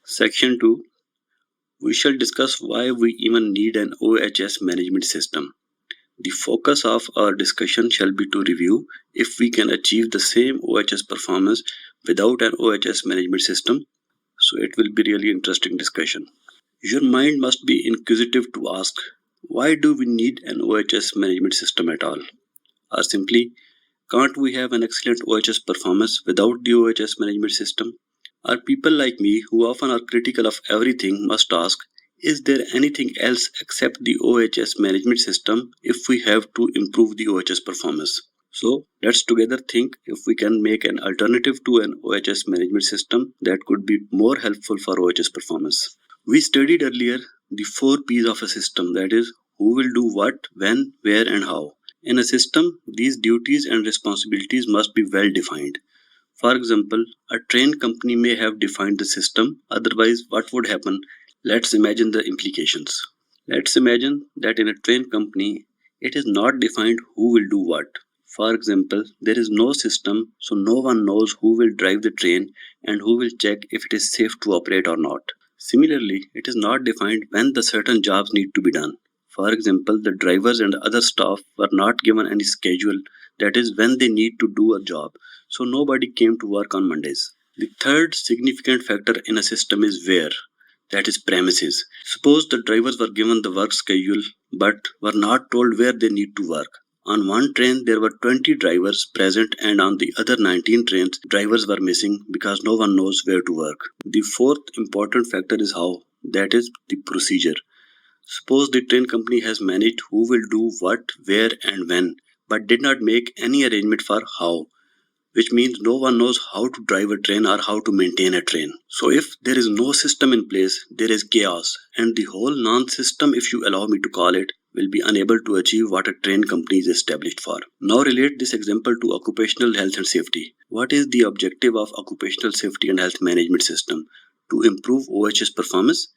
Section 2. We shall discuss why we even need an OHS management system. The focus of our discussion shall be to review if we can achieve the same OHS performance without an OHS management system. So it will be really interesting discussion. Your mind must be inquisitive to ask, why do we need an OHS management system at all? Or simply, can't we have an excellent OHS performance without the OHS management system? Or people like me who often are critical of everything must ask, is there anything else except the OHS management system if we have to improve the OHS performance? So let's together think if we can make an alternative to an OHS management system that could be more helpful for OHS performance. We studied earlier the 4 P's of a system, that is, who will do what, when, where and how. In a system, these duties and responsibilities must be well defined. For example, a train company may have defined the system, otherwise what would happen? Let's imagine the implications. Let's imagine that in a train company, it is not defined who will do what. For example, there is no system, so no one knows who will drive the train and who will check if it is safe to operate or not. Similarly, it is not defined when the certain jobs need to be done. For example, the drivers and other staff were not given any schedule, that is when they need to do a job, so nobody came to work on Mondays. The third significant factor in a system is where, that is premises. Suppose the drivers were given the work schedule but were not told where they need to work. On one train there were 20 drivers present and on the other 19 trains drivers were missing because no one knows where to work. The fourth important factor is how, that is the procedure. Suppose the train company has managed who will do what, where and when, but did not make any arrangement for how, which means no one knows how to drive a train or how to maintain a train. So if there is no system in place, there is chaos, and the whole non-system, if you allow me to call it, will be unable to achieve what a train company is established for. Now relate this example to occupational health and safety. What is the objective of occupational safety and health management system? To improve OHS performance?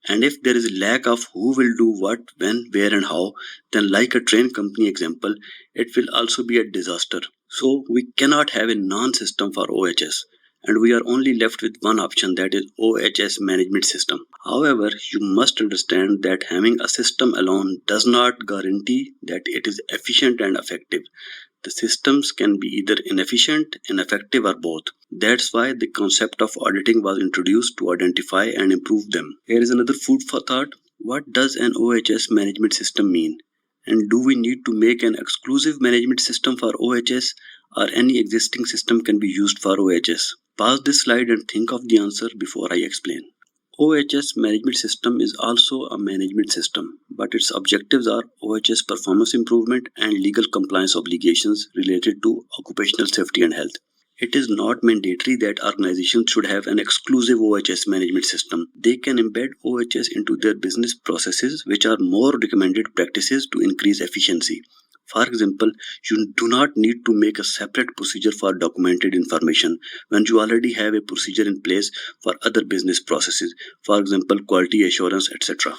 And if there is lack of who will do what, when, where and how, then like a train company example, it will also be a disaster. So we cannot have a non-system for OHS, and we are only left with one option, that is OHS management system. However, you must understand that having a system alone does not guarantee that it is efficient and effective. The systems can be either inefficient, ineffective or both. That's why the concept of auditing was introduced to identify and improve them. Here is another food for thought. What does an OHS management system mean? And do we need to make an exclusive management system for OHS, or any existing system can be used for OHS? Pause this slide and think of the answer before I explain. OHS management system is also a management system, but its objectives are OHS performance improvement and legal compliance obligations related to occupational safety and health. It is not mandatory that organizations should have an exclusive OHS management system. They can embed OHS into their business processes, which are more recommended practices to increase efficiency. For example, you do not need to make a separate procedure for documented information when you already have a procedure in place for other business processes, for example, quality assurance, etc.